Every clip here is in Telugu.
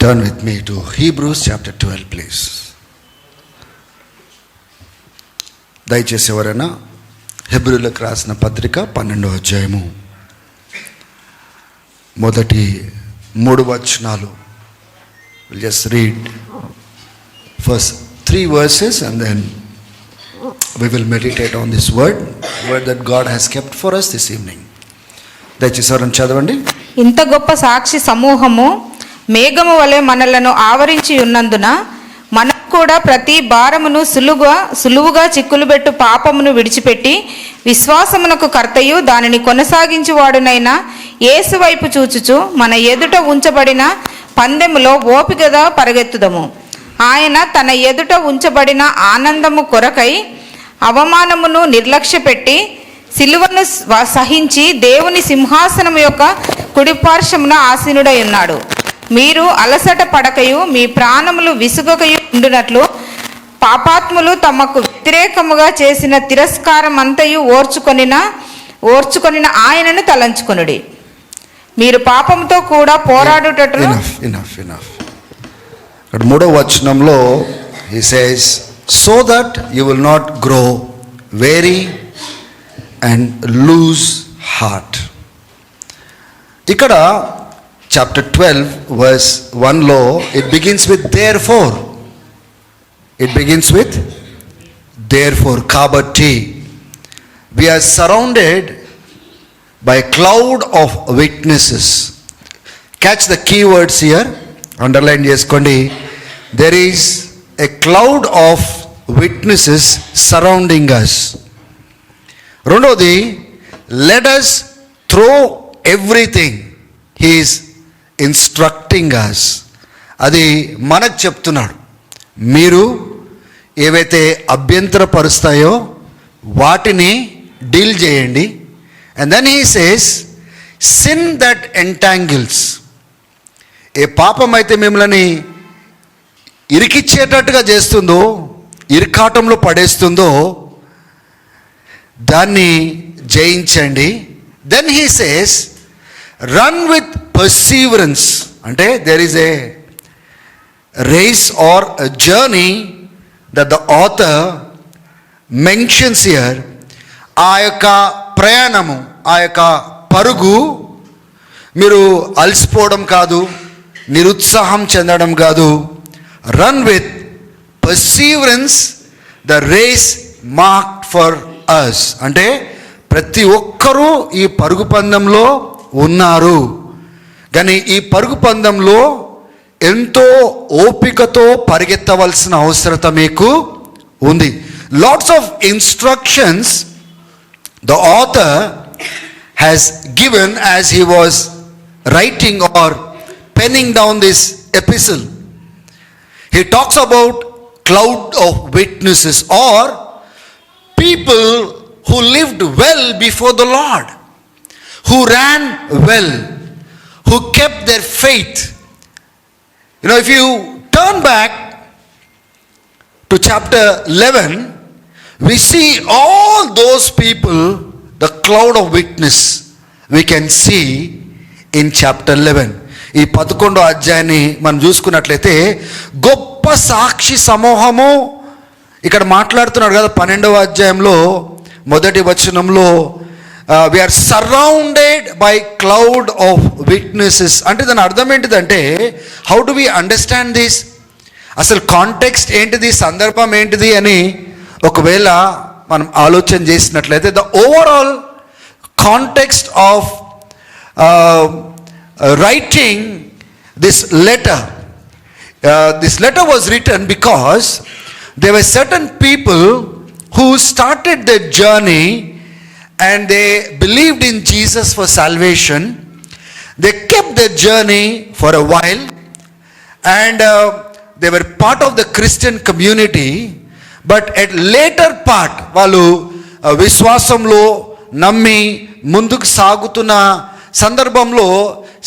Turn with me to Hebrews chapter 12, please. దయచేసి ఎవరైనా హెబ్రీయులకు రాసిన పత్రిక 12వ అధ్యాయము మొదటి 3 వచనాలు. We'll just read first 3 verses and then we will meditate on this word that God has kept for us this evening. దయచేసి ఎవరైనా చదవండి. ఇంత గొప్ప సాక్షి సమూహము మేఘము వలె మనలను ఆవరించి ఉన్నందున మనం కూడా ప్రతి భారమును సులువుగా చిక్కులుబెట్టు పాపమును విడిచిపెట్టి విశ్వాసమునకు కర్తయు దానిని కొనసాగించువాడునైన యేసు వైపు చూచుచు మన ఎదుట ఉంచబడిన పందెములో ఓపికగా పరిగెత్తుదము. ఆయన తన ఎదుట ఉంచబడిన ఆనందము కొరకై అవమానమును నిర్లక్ష్యపెట్టి సిలువను సహించి దేవుని సింహాసనము యొక్క కుడిపార్శ్వమున ఆసీనుడై ఉన్నాడు. మీరు అలసట పడకయు మీ ప్రాణములు విసుగకయు ఉండునట్లు పాపాత్ములు తమకు వ్యతిరేకముగా చేసిన తిరస్కారం అంతయు ఓర్చుకొనిన ఆయనను తలంచుకొనుడి. మీరు పాపముతో కూడా పోరాడుటట్లు. ఇక్కడ 3వ వచనంలో he says so that you will not grow weary and lose heart. ఇక్కడ chapter 12 verse 1లో it begins with therefore. కాబట్టి we are surrounded by a cloud of witnesses. Catch the key words here, underline చేసుకోండి. There is a cloud of witnesses surrounding us. రెండోది, let us throw everything. He is instructing us. అది మనకు చెప్తున్నాడు, మీరు ఏవైతే అభ్యంతరపరుస్తాయో వాటిని డీల్ చేయండి. And then he says sin that entangles. ఏ పాపం అయితే మిమ్మల్ని ఇరికిచ్చేటట్టుగా చేస్తుందో, ఇరకాటంలో పడేస్తుందో దాన్ని జయించండి. Then he says run with perseverance. అంటే there is a race or a journey that the author mentions here. ఆ యొక్క ప్రయాణము, ఆ యొక్క పరుగు మీరు అలసిపోవడం కాదు, నిరుత్సాహం చెందడం కాదు. Run with perseverance the race marked for us. అంటే ప్రతి ఒక్కరూ ఈ పరుగు పందెంలో ఉన్నారు, కానీ ఈ పరుగు పందెంలో ఎంతో ఓపికతో పరిగెత్తవలసిన అవసరత మీకు ఉంది. Lots of instructions the author has given as he was writing or penning down this epistle. He talks about cloud of witnesses or people who lived well before the Lord, who ran well, who kept their faith. You know, if you turn back to chapter 11, we see all those people, the cloud of witness we can see in chapter 11. ఈ 11వ అధ్యాయాన్ని మనం చూసుకున్నట్లయితే గొప్ప సాక్షి సమూహము ఇక్కడ మాట్లాడుతున్నాడు కదా. 12వ అధ్యాయంలో మొదటి వచనంలో we are surrounded by cloud of witnesses. అంటే దాని అర్థం ఏంటిదంటే, how do we understand this? అసలు కాంటెక్స్ట్ ఏంటిది, సందర్భం ఏంటిది అని ఒకవేళ మనం ఆలోచన చేసినట్లయితే, the overall context of writing this letter was written because there were certain people who started their journey and they believed in Jesus for salvation. They kept their journey for a while and they were part of the Christian community, but at later part వాళ్ళు విశ్వాసంలో నమ్మి ముందుకు సాగుతున్న సందర్భంలో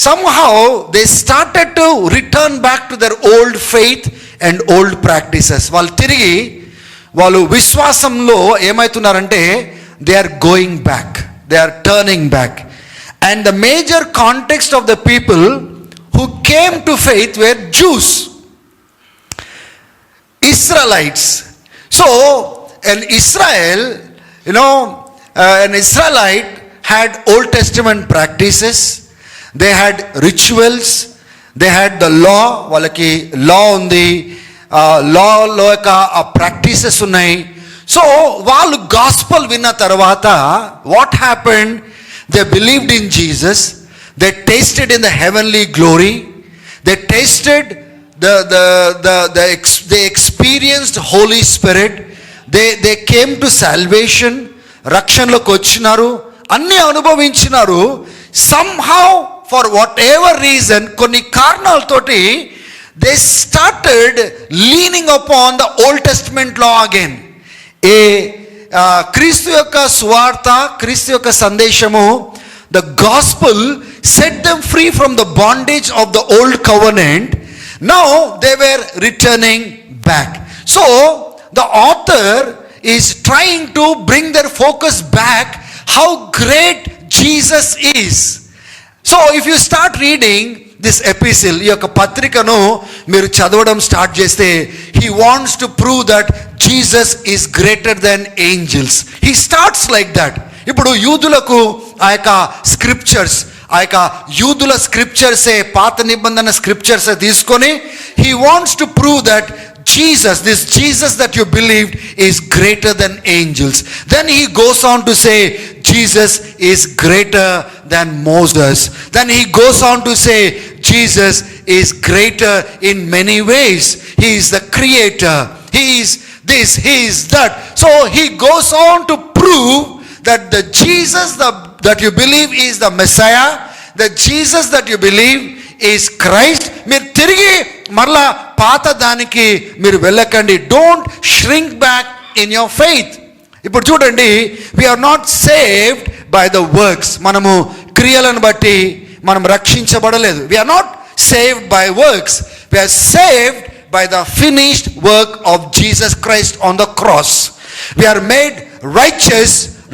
somehow they started to return back to their old faith and old practices. వాళ్ళు విశ్వాసంలో ఏమవుతున్నారంటే they are going back, they are turning back. And the major context of the people who came to faith were Jews, Israelites. So an Israel, an Israelite had Old Testament practices, they had rituals, they had the law, వాళ్ళకి లా ఉంది, లాలో యొక్క ఆ ప్రాక్టీసెస్ ఉన్నాయి. సో వాళ్ళు గాస్పల్ విన్న తర్వాత what happened, they believed in Jesus, they tasted in the heavenly glory, they tasted they experienced Holy Spirit, they came to salvation, రక్షణలోకి వచ్చినారు, అన్నీ అనుభవించినారు. somehow for whatever reason, కొన్ని కారణాలతోటి they started leaning upon the Old Testament law again. క్రీస్తు యొక్క సువార్త, క్రీస్తు యొక్క సందేశము, the gospel set them free from the bondage of the old covenant. Now they were returning back. So the author is trying to bring their focus back how great Jesus is. So if you start reading this epistle, ఈ యొక్క పత్రికను మీరు చదవడం స్టార్ట్ చేస్తే, he wants to prove that Jesus is greater than angels. He starts like that. ఇప్పుడు యూదులకు ఆ యొక్క స్క్రిప్చర్స్, ఆ యొక్క యూదుల స్క్రిప్చర్సే, పాత నిబంధన స్క్రిప్చర్సే తీసుకొని he wants to prove that Jesus, this Jesus that you believed, is greater than angels. Then he goes on to say Jesus is greater than Moses. Then he goes on to say Jesus is greater in many ways. He is the creator, he is this, he is that. So he goes on to prove that the Jesus that you believe is the Messiah, the Jesus that you believe is Christ. మీరు తిరిగి మరలా పాత దానికి మీరు వెళ్ళకండి. Don't shrink back in your faith. ఇప్పుడు చూడండి, we are not saved by the works. మనము క్రియలను బట్టి మనం రక్షించబడలేదు. we are not saved by works. we are saved by the finished work of Jesus Christ on the cross. we are made righteous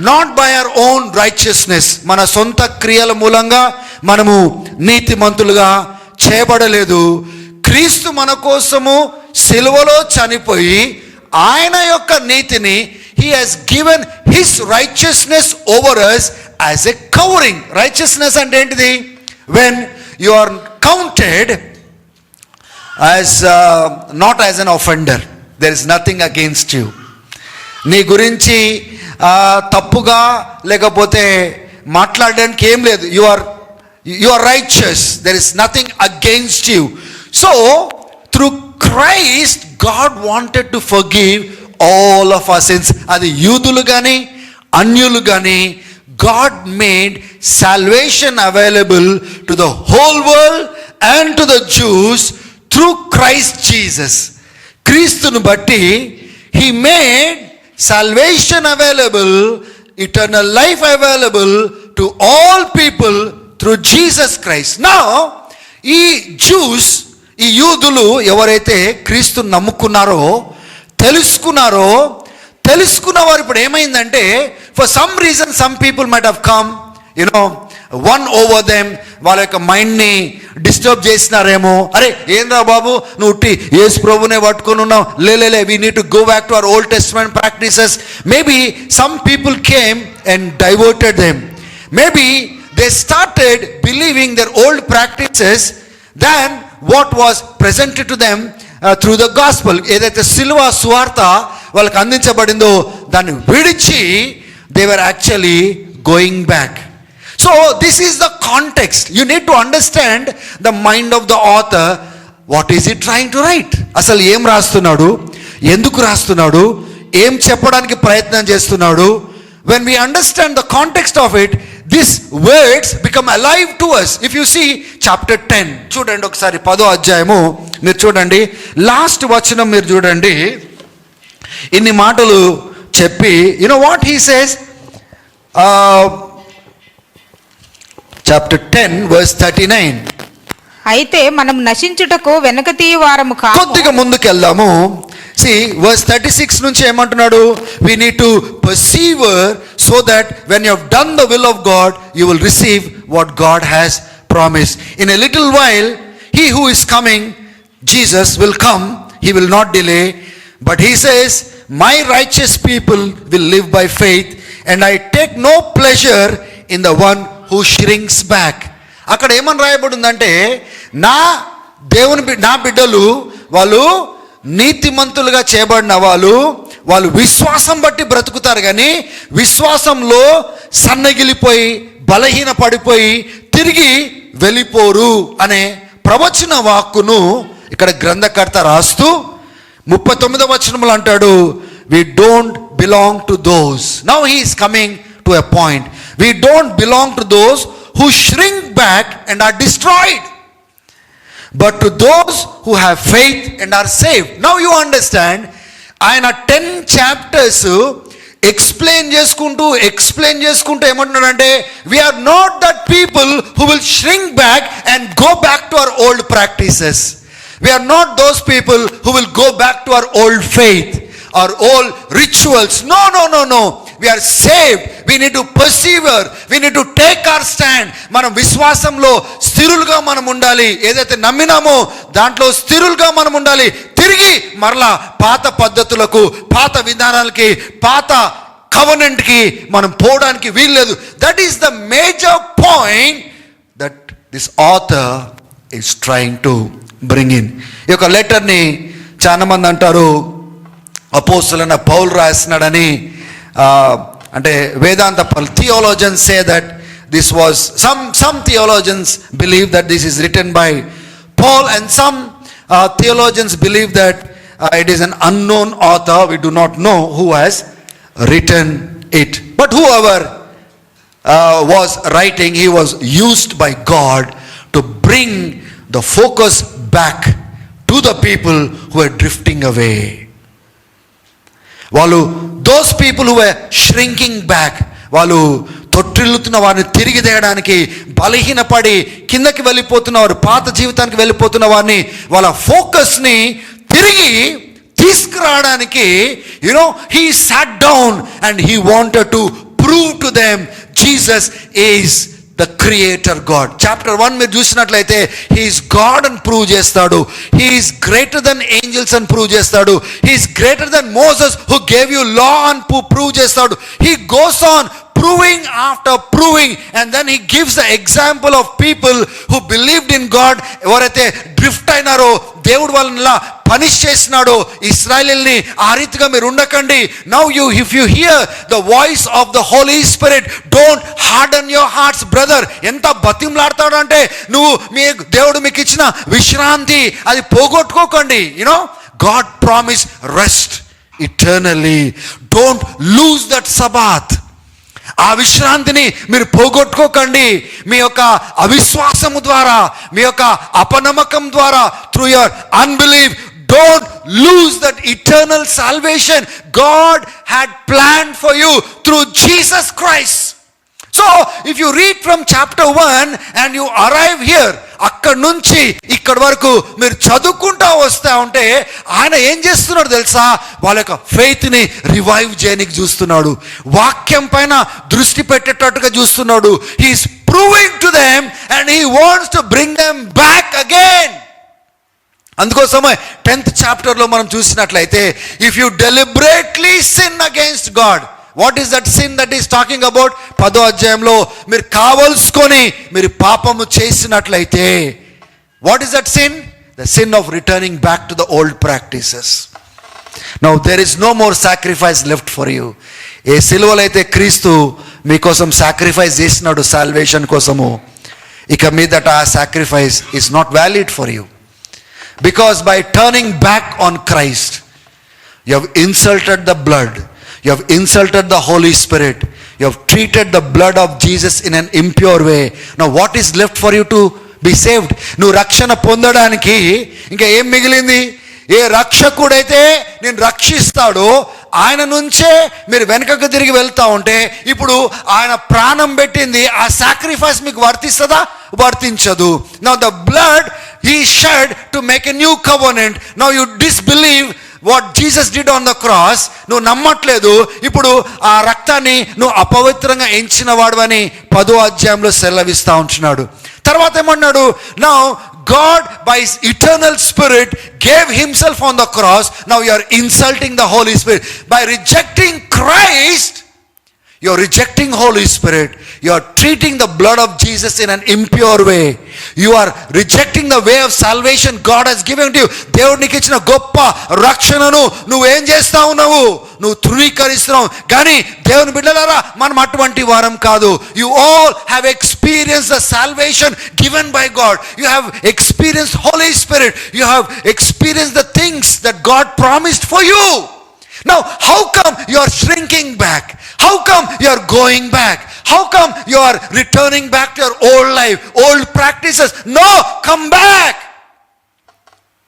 not by our own righteousness. మన సొంత క్రియల మూలంగా మనము నీతిమంతులుగా చేయబడలేదు. క్రీస్తు మన కోసము సిలువలో చనిపోయి ఆయన యొక్క నీతిని, he has given his righteousness over us as a covering. righteousness అంటే ఏంటిది? when you are counted as not as an offender, there is nothing against you. నీ గురించి తప్పుగా లేకపోతే మాట్లాడడానికి ఏం లేదు. you are righteous, there is nothing against you. So through Christ God wanted to forgive all of our sins. అది యూదులు కానీ అన్యులు కానీ God made salvation available to the whole world and to the Jews through Christ Jesus. క్రీస్తును బట్టి he made salvation available, eternal life available to all people through Jesus Christ. Now ఈ Jews, ఈ యూదులు ఎవరైతే క్రీస్తు నమ్ముకున్నారో, తెలుసుకున్న వారు ఇప్పుడు ఏమైందంటే, for some reason some people might have come one over them, వాళ్ళ యొక్క మైండ్ని డిస్టర్బ్ చేసినారేమో. అరే ఏంద్రా బాబు నువ్వు యేసు ప్రభునే పట్టుకొని ఉన్నావు, లే we need to go back to our old testament practices. Maybe some people came and diverted them. Maybe they started believing their old practices than what was presented to them through the gospel. ఏదైతే సిలువ సువార్త వాళ్ళకి అందించబడిందో దాన్ని విడిచి they were actually going back. So this is the context. You need to understand the mind of the author. What is he trying to write? అసలు ఏం రాస్తున్నాడు, ఎందుకు రాస్తున్నాడు, ఏం చెప్పడానికి ప్రయత్నం చేస్తున్నాడు? When we understand the context of it, these words become alive to us. If you see chapter 10, చూడండి ఒకసారి 10వ అధ్యాయము మీరు చూడండి, లాస్ట్ వచనం మీరు చూడండి. ఇన్ని మాటలు చెప్పి what he says, chapter 10 verse 39. అయితే మనం నశించుటకు వెనక తీయవారము కాము. కొద్దిగా ముందుకెళ్దాము. See verse 36 నుంచి ఏమంటున్నాడు? we need to persevere so that when you have done the will of God you will receive what God has promised. In a little while he who is coming, Jesus, will come. He will not delay. But he says, my righteous people will live by faith, and I take no pleasure in the one who shrinks back. అక్కడ ఏమని రాయబడి ఉందంటే, నా బిడ్డలు, వాళ్ళు నీతిమంతులుగా చేయబడిన వాళ్ళు విశ్వాసం బట్టి బ్రతుకుతారు, కానీ విశ్వాసంలో సన్నగిలిపోయి బలహీన పడిపోయి తిరిగి వెళ్ళిపోరు అనే ప్రవచన వాక్కును ఇక్కడ గ్రంథకర్త రాస్తూ 39వ వచనంలో అంటాడు, we don't belong to those. Now he is coming to a point. We don't belong to those who shrink back and are destroyed, but to those who have faith and are saved. Now you understand, ఆయన 10 chapters ఎక్స్ప్లెయిన్ చేసుకుంటూ ఏమంటున్నాడంటే, we are not that people who will shrink back and go back to our old practices. We are not those people who will go back to our old faith, our old rituals. No no no no, we are saved. We need to persevere, we need to take our stand. మనం విశ్వాసంలో స్థిరులుగా మనం ఉండాలి. ఏదైతే నమ్మినామో దాంట్లో స్థిరులుగా మనం ఉండాలి. తిరిగి మరలా పాత పద్ధతులకు, పాత విధానాలకి, పాత కవనెంట్కి మనం పోవడానికి వీల్లేదు. That is the major point that this author is trying to bring in. ఈ యొక్క లెటర్ని చాలా మంది అంటారు అపోస్తలుడైన పౌలు రాస్తున్నాడని. అంటే వేదాంత theologians say that this was some theologians believe that this is written by Paul, and some theologians believe that it is an unknown author. We do not know who has written it, but whoever was writing, he was used by God to bring the focus back to the people who are drifting away. వాళ్ళు those people who were shrinking back, వాళ్ళు తొట్టిల్లుతున్న వారిని తిరిగి తేయడానికి, బలహీనపడి కిందకి వెళ్ళిపోతున్న వారు, పాత జీవితానికి వెళ్ళిపోతున్న వారిని, వాళ్ళ ఫోకస్ని తిరిగి తీసుకురావడానికి, he sat down and he wanted to prove to them Jesus is the creator God. Chapter 1 మీరు చూసినట్లయితే he is God అని ప్రూవ్ చేస్తాడు. he is greater than angels అని ప్రూవ్ చేస్తాడు. he is greater than Moses who gave you law అని ప్రూవ్ చేస్తాడు. he goes on proving after proving, and then he gives the example of people who believed in God. ఎవరైతే డ్రిఫ్ట్ అయినారో, దేవుడు వాళ్ళని ఇలా పనిష్ చేసినాడో ఇశ్రాయేలుని, ఆ రీతిగా మీరు ఉండకండి. Now if you hear the voice of the holy spirit, don't harden your hearts brother. ఎంత బతిమలాడతాడు అంటే, నువ్వు దేవుడు మీకు ఇచ్చిన విశ్రాంతి అది పోగొట్టుకోకండి. God promised rest eternally. Don't lose that Sabbath. ఆ విశ్రాంతిని మీరు పోగొట్టుకోకండి. మీ యొక్క అవిశ్వాసము ద్వారా, మీ యొక్క అపనమ్మకం ద్వారా, through your unbelieve, don't lose that eternal salvation God had planned for you through Jesus Christ. So if you read from chapter 1 and you arrive here, అక్కడ నుంచి ఇక్కడ వరకు మీరు చదువుకుంటా వస్తా ఉంటే ఆయన ఏం చేస్తున్నాడు తెలుసా? వాళ్ళ యొక్క ఫెయిత్ని రివైవ్ చేయడానికి చూస్తున్నాడు. వాక్యం పైన దృష్టి పెట్టేటట్టుగా చూస్తున్నాడు. He's proving to them and he wants to bring them back again. అందుకోసమే 10th చాప్టర్లో మనం చూసినట్లయితే, if you deliberately sin against God, what is that sin that is talking about? 10వ అధ్యాయంలో మీరు కావలసుకొని మీరు పాపము చేసినట్లయితే, what is that sin? The sin of returning back to the old practices. Now there is no more sacrifice left for you. ఏ సిలువలో అయితే క్రీస్తు మీకోసం సాక్రిఫైస్ చేసినాడు సాల్వేషన్ కోసము, ఇక మీదట ఆ sacrifice is not valid for you. Because by turning back on Christ, you have insulted the blood, you have insulted the Holy Spirit, you have treated the blood of Jesus in an impure way. Now what is left for you to be saved? నువ్వు రక్షణ పొందడానికి ఇంకా ఏం మిగిలింది? ఏ రక్షకుడైతే నేను రక్షిస్తాడో ఆయన నుంచే మీరు వెనకకు తిరిగి వెళ్తా ఉంటే, ఇప్పుడు ఆయన ప్రాణం పెట్టింది ఆ సాక్రిఫైస్ మీకు వర్తిస్తుందా? వర్తించదు. Now the blood he shed to make a new covenant. Now you disbelieve what Jesus did on the cross. నువ్వు నమ్మట్లేదు. ఇప్పుడు ఆ రక్తాన్ని నువ్వు అపవిత్రంగా ఎంచిన వాడు అని 10వ అధ్యాయంలో సెలవిస్తా ఉంటున్నాడు. తర్వాత ఏమన్నాడు? Now God by his eternal spirit gave himself on the cross, now you are insulting the Holy Spirit. By rejecting Christ, you are rejecting Holy Spirit. You are treating the blood of Jesus in an impure way. You are rejecting the way of salvation God has given to you. దేవుడు నీకు ఇచ్చిన గొప్ప రక్షణను నువ్వేం చేస్తా ఉన్నావు? నువ్వు తృణీకరిస్తున్నావు. కానీ దేవుని బిడ్డలారా, మనం అటువంటి వారం కాదు. You all have experienced the salvation given by God. You have experienced Holy Spirit. You have experienced the things that God promised for you. Now, how come you are shrinking back? How come you are going back? How come you are returning back to your old life, old practices? No, come back.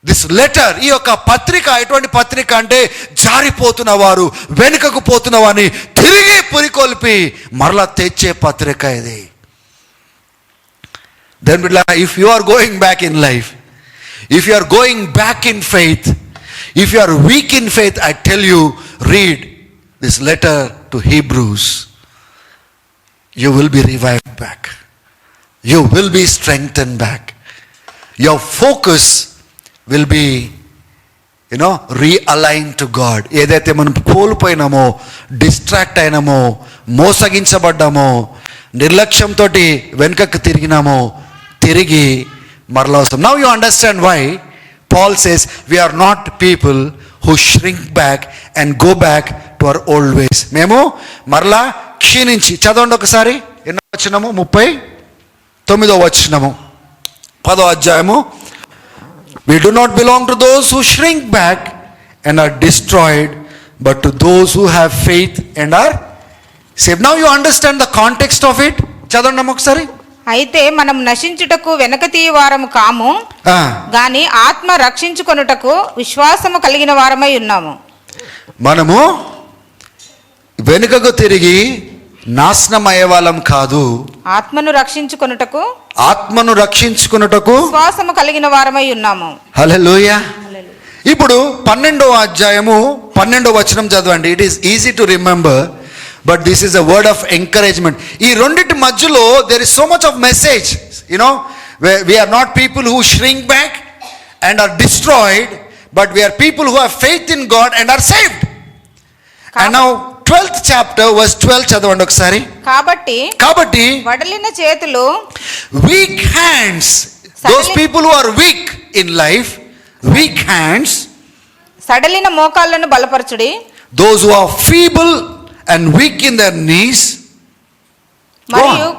This letter, ఈ యొక్క పత్రిక ఎటువంటి పత్రిక అంటే జారిపోతున్న వారు, వెనుకకు పోతున్న వారిని తిరిగి పురికొల్పి మరలా తెచ్చే పత్రిక ఇది. Then if you are going back in life, if you are going back in faith, if you are weak in faith, I tell you, read this letter to Hebrews. You will be revived back. You will be strengthened back. Your focus will be, realigned to God. ఏదైతే మనం కోల్పోయినామో, డిస్ట్రాక్ట్ అయినామో, మోసగించబడ్డామో, నిర్లక్ష్యంతో వెనుకకు తిరిగినామో, తిరిగి మరలా వస్తాం. Now you understand why Paul says we are not people who shrink back and go back to our old ways. మేము మరలా క్షీణించి, చదవండి ఒకసారి, ఎన్నో వచనము? 39వ వచనము 10వ అధ్యాయము. We do not belong to those who shrink back and are destroyed, but to those who have faith and are saved. Now you understand the context of it. చదవండి ఒకసారి. అయితే మనం నశించుటకు వెనక తీయవారము కాము, గాని ఆత్మ రక్షించుకొనుటకు విశ్వాసము కలిగిన వారమై ఉన్నాము. మనము వెనుకకు తిరిగి నాశనం అయ్యే వాళ్ళం కాదు. ఆత్మను రక్షించుకొనుటకు విశ్వాసము కలిగిన వారమై ఉన్నాము. హల్లెలూయా. ఇప్పుడు 12వ అధ్యాయము 12వ వచనం చదవండి. It is easy to remember, but this is a word of encouragement. ఈ రెండిటి మధ్యలో there is so much of message. We are not people who shrink back and are destroyed, but we are people who have faith in God and are saved. And now 12th chapter verse 12 చదవండి ఒకసారి. కాబట్టి వడలిన చేతులు, weak hands, those people who are weak in life, weak hands, సడలిన మోకాళ్ళను బలపరచుడి. Those who are feeble and weak in their knees, మరియు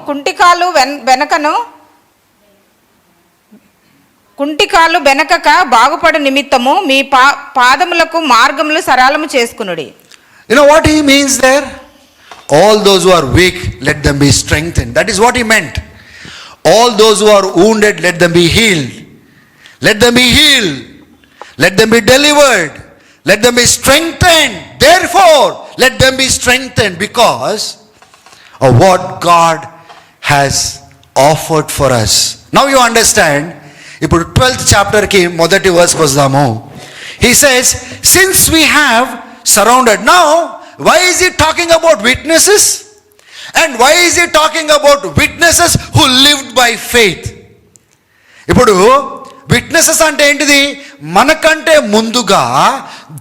కుంటికాలు వెనకక బాగుపడు నిమిత్తము మీ పాదములకు మార్గములు సరళము చేసుకునుడి. You know what he means there? All those who are weak, let them be strengthened. That is what he meant. All those who are wounded, let them be healed. Let them be healed. Let them be delivered. Let them be strengthened. Therefore, let them be strengthened because of what God has offered for us. Now you understand. ఇప్పుడు 12th chapter కి మొదటి verse వస్తాము. He says, since we have surrounded. Now, why is he talking about witnesses? And why is he talking about witnesses who lived by faith? ఇప్పుడు విట్నెసెస్ అంటే ఏంటిది? మనకంటే ముందుగా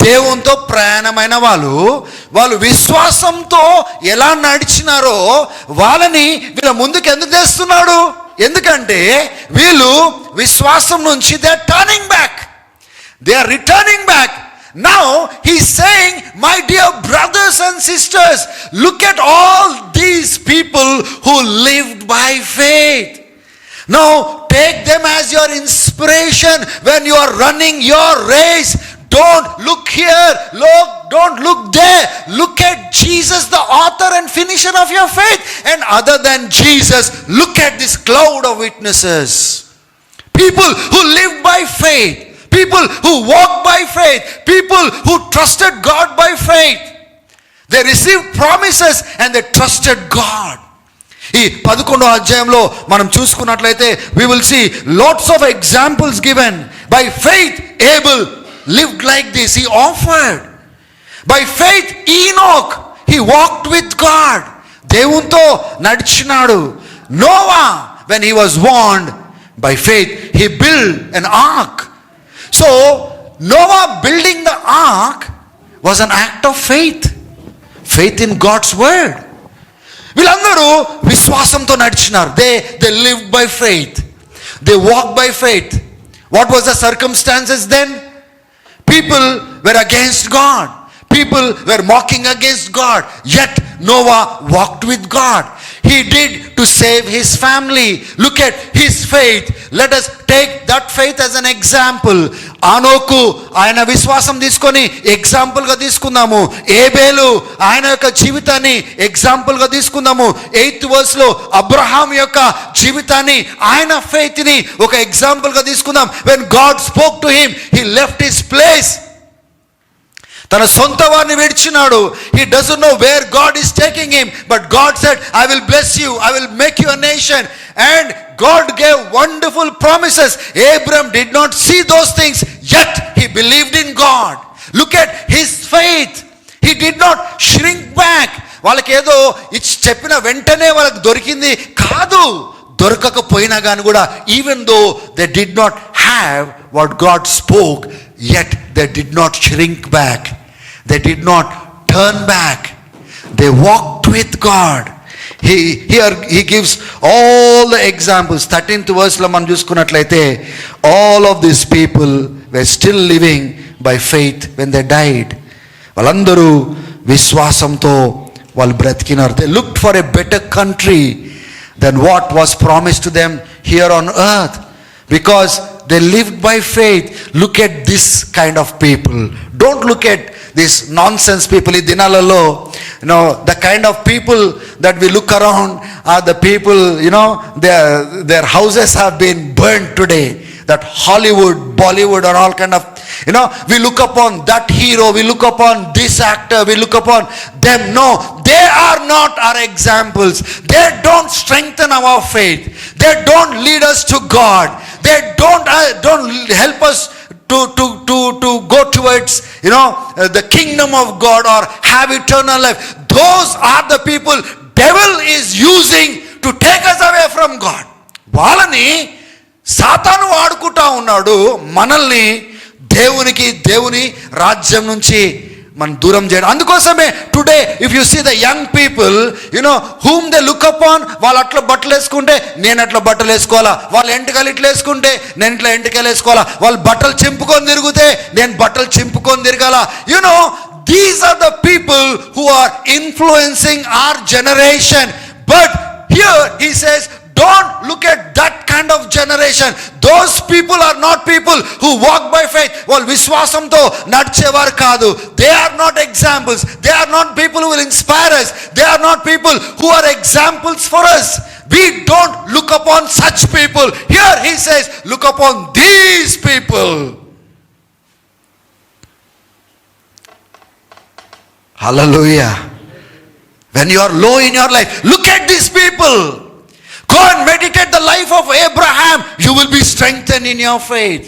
దేవునితో ప్రయాణమైన వాళ్ళు విశ్వాసంతో ఎలా నడిచినారో వాళ్ళని వీళ్ళ ముందుకు ఎందుకు తెస్తున్నాడు? ఎందుకంటే వీళ్ళు విశ్వాసం నుంచి they are turning back, they are returning back. Now he's saying, my dear brothers and sisters, look at all these people who lived by faith. Now take them as your inspiration when you are running your race. Don't look here, don't look there. Look at Jesus, the author and finisher of your faith. And other than Jesus, look at this cloud of witnesses. People who live by faith, people who walk by faith, people who trusted God by faith. They received promises and they trusted God. ఈ 11వ అధ్యాయంలో మనం చూసుకున్నట్లయితే we will see lots of examples given. By faith Abel lived like this, he offered. By faith Enoch, he walked with God, దేవునితో నడిచినాడు. Noah, when he was warned, by faith he he built an ark. So Noah building the ark was an act of faith. Faith in God's word. వీళ్ళందరూ విశ్వాసంతో నడిచినారు. They lived by faith. They walked by faith. What was the circumstances then? People were against God. People were mocking against God. Yet Noah walked with God. He did to save his family. Look at his faith. Let us take that faith as an example. ఆనోకు ఆయన విశ్వాసం తీసుకొని ఎగ్జాంపుల్గా తీసుకుందాము. ఏబేలు ఆయన యొక్క జీవితాన్ని ఎగ్జాంపుల్గా తీసుకుందాము. 8th verse అబ్రహాం యొక్క జీవితాన్ని ఆయన ఫెయిత్ని ఒక ఎగ్జాంపుల్గా తీసుకుందాం. When God spoke to him, he left his place. తన సొంత వారిని విడిచినాడు. He doesn't know where God is taking him, but God said, I will bless you, I will make you a nation. And God gave wonderful promises. Abram did not see those things, yet he believed in God. Look at his faith. He did not shrink back. వాళ్ళకి ఏదో చెప్పిన వెంటనే వాళ్ళకి దొరికింది కాదు. దొరకకపోయినా కానీ కూడా, even though they did not have what God spoke, yet they did not shrink back. They did not turn back. They walked with God. He gives all the examples. 13th verse లో మనం చూసుకున్నట్లయితే, all of these people were still living by faith when they died. వాళ్ళందరూ విశ్వాసంతో వాళ్ళు బ్రతికినారు. They looked for a better country than what was promised to them here on earth, because they lived by faith. Look at this kind of people. Don't look at these nonsense people. ఈ దినాలలో the kind of people that we look around are the people, their houses have been burned today. That Hollywood, Bollywood or all kind of, we look upon that hero, we look upon this actor, we look upon them. No, they are not our examples. They don't strengthen our faith. They don't lead us to God. They don't help us to go towards the kingdom of God or have eternal life. Those are the people devil is using to take us away from God. వాళ్ళని సాతాను వాడుకుంటా ఉన్నాడు, మనల్ని దేవుని రాజ్యం నుంచి మనం దూరం చేయడం. అందుకోసమే today if you see the young people, whom they look upon, వాళ్ళు అట్లా బట్టలు వేసుకుంటే నేను అట్లా బట్టలు వేసుకోవాలా, వాళ్ళు ఎంటికలు ఇట్లా వేసుకుంటే నేను ఇట్లా ఎంటికలు వేసుకోవాలా, వాళ్ళు బట్టలు చింపుకొని తిరిగితే నేను బట్టలు చింపుకొని తిరగాల. These are the people who are influencing our generation. But here he says, don't look at that kind of generation. Those people are not people who walk by faith. వాళ్ళు విశ్వాసంతో నడిచేవారు కాదు. They are not examples. They are not people who will inspire us. They are not people who are examples for us. We don't look upon such people. Here he says, look upon these people. Hallelujah. When you are low in your life, look at these people. Go and meditate the life of Abraham. You will be strengthened in your faith.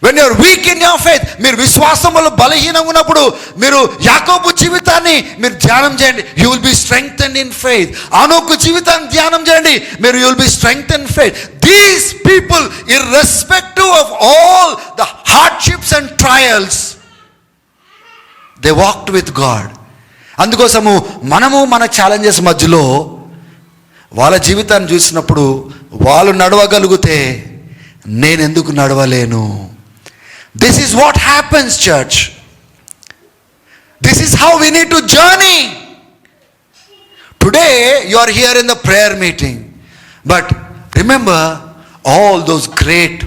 When you are weak in your faith, మీరు విశ్వాసములో బలహీనంగా ఉన్నప్పుడు మీరు యాకోబు జీవితాన్ని మీరు ధ్యానం చేయండి. You will be strengthened in faith. ఆనోకు జీవితాన్ని ధ్యానం చేయండి, మీరు you will be strengthened in faith. These people, irrespective of all the hardships and trials, they walked with God. అందుకోసము మనము మన ఛాలెంజెస్ మధ్యలో వాళ్ళ జీవితాన్ని చూసినప్పుడు వాళ్ళు నడవగలిగితే నేను ఎందుకు నడవలేను? This is what happens church. This is how we need to journey. Today you are here in the prayer meeting, but remember all those great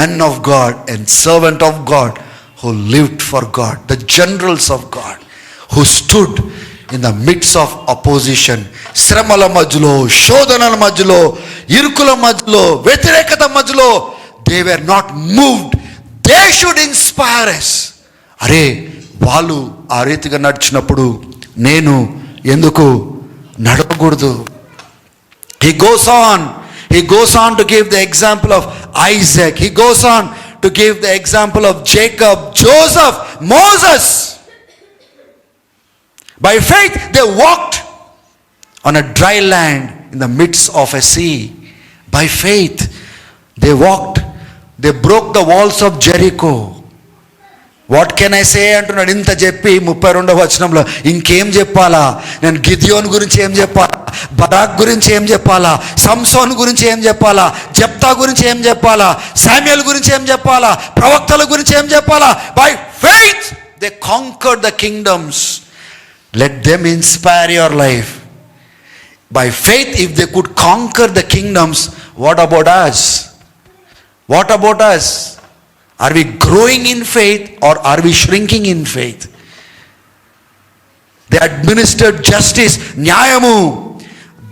men of God and servant of God who lived for God, the generals of God, who stood in the midst of opposition. శ్రమల మధ్యలో, శోధనల మధ్యలో, ఇరుకుల మధ్యలో, వ్యతిరేకత మధ్యలో, they were not moved. They should inspire us. అరే వాళ్ళు ఆ రీతిగా నడిచినప్పుడు నేను ఎందుకు నడవకూడదు? He goes on to give the example of Isaac. He goes on to give the example of Jacob, Joseph, Moses. By faith they walked on a dry land in the midst of a sea. By faith they walked they broke the walls of Jericho. What can I say అంటున్నాడు. ఇంత చెప్పి 32వ వచనంలో ఇంకేం చెప్పాలా? నేను గిద్యోన్ గురించి ఏం చెప్పాలా? బరాక్ గురించి ఏం చెప్పాలా? సంసోన్ గురించి ఏం చెప్పాలా? జెప్తా గురించి ఏం చెప్పాలా? శామ్యుయల్ గురించి ఏం చెప్పాలా? ప్రవక్తల గురించి ఏం చెప్పాలా? By faith they conquered the kingdoms. Let them inspire your life. By faith, if they could conquer the kingdoms, what about us? What about us? Are we growing in faith or are we shrinking in faith? They administered justice, న్యాయము.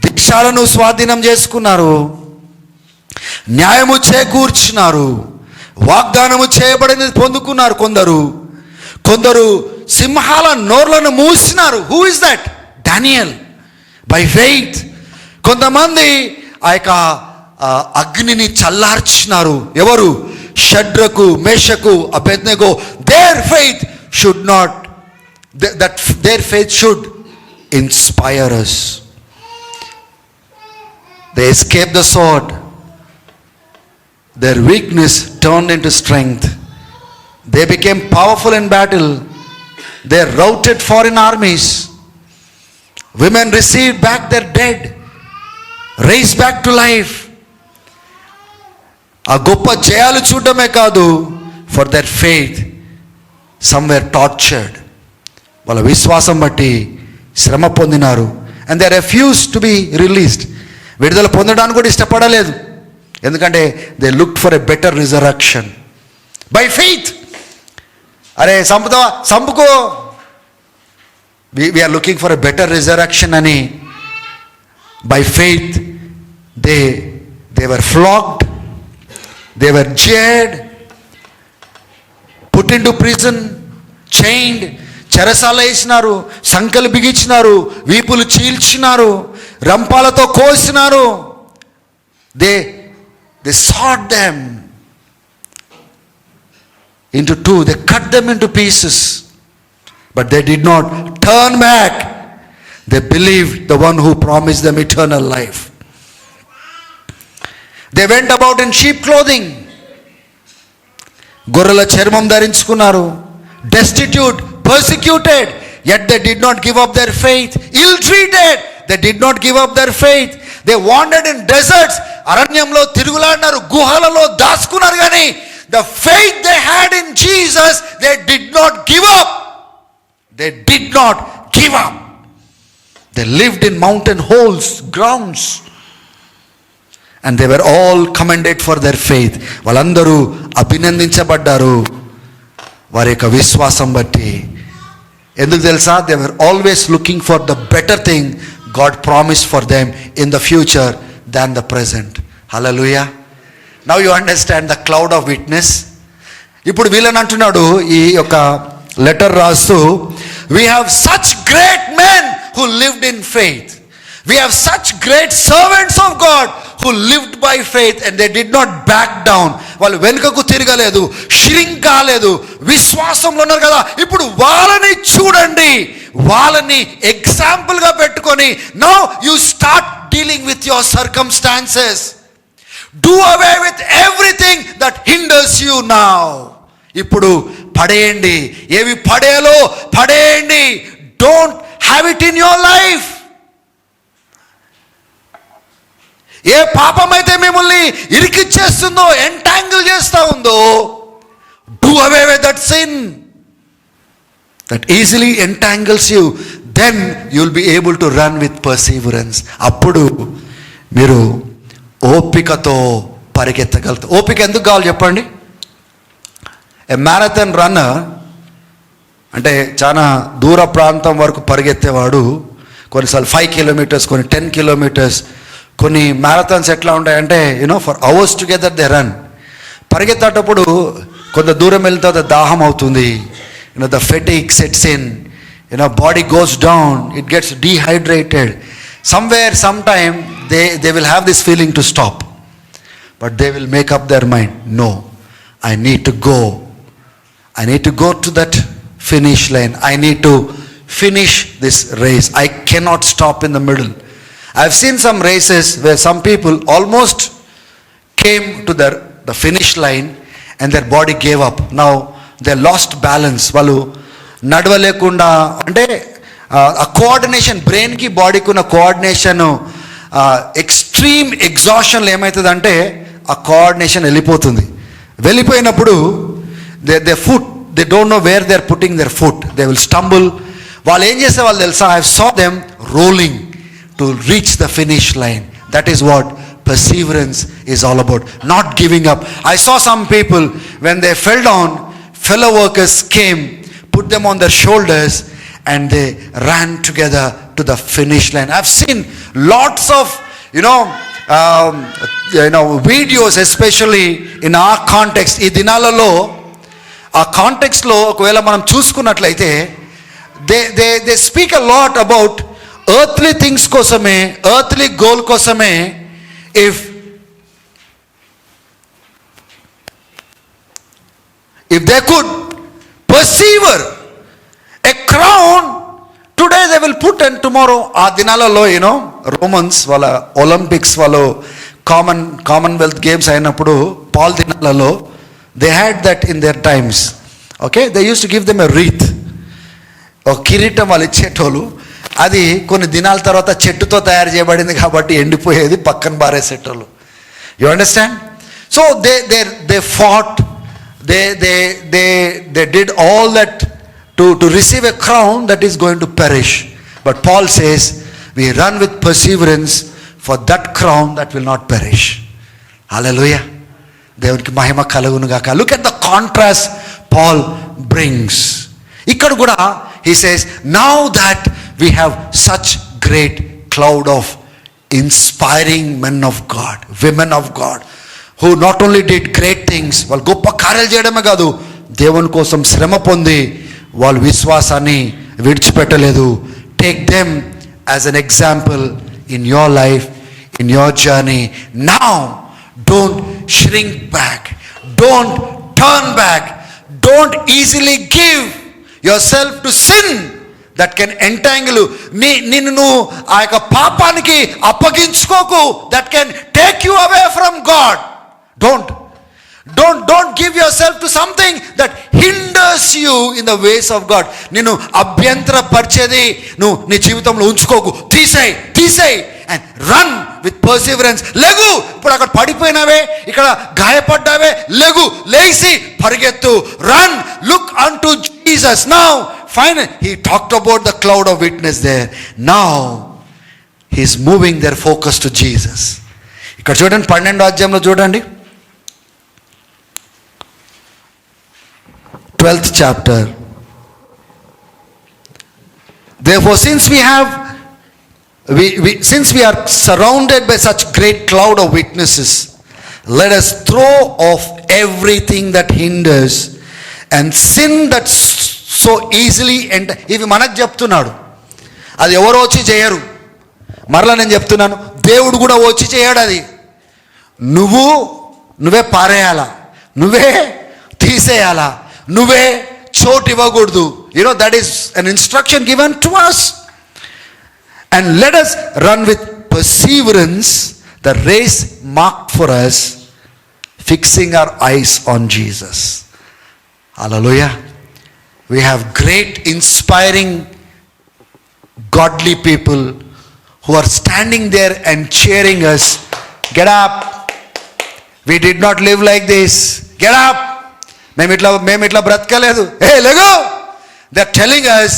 దేశాలను స్వాధీనం చేసుకున్నారు, న్యాయము చేకూర్చున్నారు, వాగ్దానము చేయబడినది పొందుకున్నారు. కొందరు సింహాల నోర్లను మూసినారు. Who is that? Daniel. By faith. కొంతమంది ఆ యొక్క అగ్నిని చల్లార్చినారు. ఎవరు? Shadrach, Meshach, Abednego. Their faith should not, that their faith should inspire us. They escaped the sword. Their weakness turned into strength. They became powerful in battle. They routed foreign armies. Women received back their dead, raised back to life. ఆ గొప్ప జయాలు చూడడమే కాదు, for their faith some were tortured. వాళ్ళ విశ్వాసం బట్టి శ్రమ పొందినారు. And they refuse to be released. విడుదల పొందడానికి కూడా ఇష్టపడలేదు. ఎందుకంటే they look for a better resurrection. By faith. అరే సంపుకో, we are looking for a better resurrection ani. By faith they were flogged, they were jailed, put into prison, chained. చెరసాల వేసినారు, సంకలు బిగించినారు, వీపులు చీల్చినారు, రంపాలతో కోసినారు. they sawed them into two, they cut them into pieces. But they did not turn back. They believed the one who promised them eternal life. They went about in sheep clothing. గొర్రెల చర్మం ధరించుకున్నారు. Destitute, persecuted, yet they did not give up their faith. Ill-treated, they did not give up their faith. They wandered in deserts. అరణ్యంలో తిరుగులాడినారు, గుహలలో దాచుకున్నారు. కానీ the faith they had in Jesus, they did not give up. They did not give up. They lived in mountain holes, grounds. And they were all commended for their faith. వాళ్ళందరూ అభినందించబడ్డారు వారి యొక్క విశ్వాసం బట్టి. ఎందుకు తెలుసా? They were always looking for the better thing God promised for them in the future than the present. Hallelujah. Now you understand the cloud of witness. ఇప్పుడు వీళ్ళని అంటున్నాడు ఈ యొక్క లెటర్ రాస్తూ, we have such great men who lived in faith. We have such great servants of God who lived by faith and they did not back down. వాళ్ళు వెనుకకు తిరగలేదు, shrink కాలేదు, విశ్వాసంలో ఉన్నారు కదా. ఇప్పుడు వాళ్ళని చూడండి, వాళ్ళని ఎగ్జాంపుల్ గా పెట్టుకొని now you start dealing with your circumstances. Do away with everything that hinders you now. ఇప్పుడు పడేయండి, ఏవి పడేయాలో పడేయండి. Don't have it in your life. ఏ పాపం అయితే మిమ్మల్ని ఇరికిచ్చేస్తుందో, ఎంటాంగిల్ చేస్తూ ఉందో, do away with that sin that easily entangles you. Then you will be able to run with perseverance. అప్పుడు మీరు ఓపికతో పరిగెత్తగలుగుతారు. ఓపిక ఎందుకు కావాలి చెప్పండి? ఏ మ్యారథాన్ రన్నర్ అంటే చాలా దూర ప్రాంతం వరకు పరిగెత్తేవాడు. కొన్నిసార్లు 5 కిలోమీటర్స్, కొన్ని 10 కిలోమీటర్స్. కొన్ని మ్యారథాన్స్ ఎట్లా ఉంటాయంటే for hours together they run. పరిగెత్తేటప్పుడు కొంత దూరం వెళ్ళిన తర్వాత దాహం అవుతుంది. The fatigue sets in, body goes down, it gets dehydrated. somewhere sometime they will have this feeling to stop, but they will make up their mind, no, I need to go to that finish line. I need to finish this race. I cannot stop in the middle. I've seen some races where some people almost came to their the finish line and their body gave up. Now they lost balance. వాళ్ళు నడవలేకుండా, అంటే ఆ కోఆర్డినేషన్, బ్రెయిన్కి బాడీకి ఉన్న కోఆర్డినేషన్ ఎక్స్ట్రీమ్ ఎగ్జాషన్లో ఏమవుతుందంటే ఆ కోఆర్డినేషన్ వెళ్ళిపోయినప్పుడు they foot, they don't know where they are putting their foot, they will stumble. వాళ్ళు ఏం చేసే వాళ్ళు తెలుసా? I saw them rolling to reach the finish line. That is what perseverance is all about, not giving up. I saw some people, when they fell down, fellow workers came, put them on their shoulders, and they ran together to the finish line. I've seen lots of videos, especially in our context. ఈ దినాలలో ఆ కాంటెక్స్ట్లో ఒకవేళ మనం చూసుకున్నట్లయితే they speak a lot about earthly things కోసమే, earthly goal కోసమే. If they could persevere, a crown today they will put, and tomorrow ఆ దినాలలో రోమన్స్ వాళ్ళ ఒలింపిక్స్, వాళ్ళు కామన్వెల్త్ గేమ్స్ అయినప్పుడు పాల్ దినాలలో they had that in their times. Okay, they used to give them a wreath, ఒక కిరీటం వాళ్ళు ఇచ్చేటోళ్ళు. అది కొన్ని దినాల తర్వాత చెట్టుతో తయారు చేయబడింది కాబట్టి ఎండిపోయేది, పక్కన బారేసేటోళ్ళు. You understand? So they fought, they did all that to receive a crown that is going to perish. But Paul says we run with perseverance for that crown that will not perish. Hallelujah. దేవునికి మహిమ కలుగును గాక. Look at the contrast Paul brings. ఇక్కడ కూడా he says, now that we have such great cloud of inspiring men of God, women of God, who not only did great things, వాళ్ళు గొప్ప కార్యాలు చేయడమే కాదు, దేవుని కోసం శ్రమ పొంది వాళ్ళు విశ్వాసాన్ని విడిచిపెట్టలేదు. Take them as an example in your life, in your journey. Now don't shrink back, don't turn back, don't easily give yourself to sin that can entangle you. నిన్ను నువ్వు ఆ యొక్క పాపానికి అప్పగించుకోకు, that can take you away from God. Don't give yourself to something that hinders you in the ways of God. నిన్ను అభ్యంతరపరిచేది నువ్వు నీ జీవితంలో ఉంచుకోకు. తీసేయ్ and run with perseverance. లెగు, ఇప్పుడు అక్కడ పడిపోయినావే, ఇక్కడ గాయపడ్డావే, లేచి పరిగెత్తు. Run, look unto Jesus. Now finally he talked about the cloud of witness there. Now he's moving their focus to Jesus. ఇక్కడ చూడండి, 12వ అధ్యాయంలో చూడండి, 12th chapter. Therefore, since we are surrounded by such great cloud of witnesses, let us throw off everything that hinders and sin that so easily enter. ఇవి మనకు చెప్తున్నాడు, అది ఎవరో వచ్చి చేయరు. మరలా నేను చెప్తున్నాను, దేవుడు కూడా వచ్చి చేయడు. అది నువ్వే పారేయాలా, నువ్వే తీసేయాలా, నువ్వే చోటు ఇవ్వకూడదు. that is an instruction given to us. And let us run with perseverance the race marked for us, fixing our eyes on Jesus. Hallelujah. We have great inspiring godly people who are standing there and cheering us. Get up, we did not live like this. Get up, మేము ఇట్లా బ్రతకలేదు. Hey, lego. They're telling us,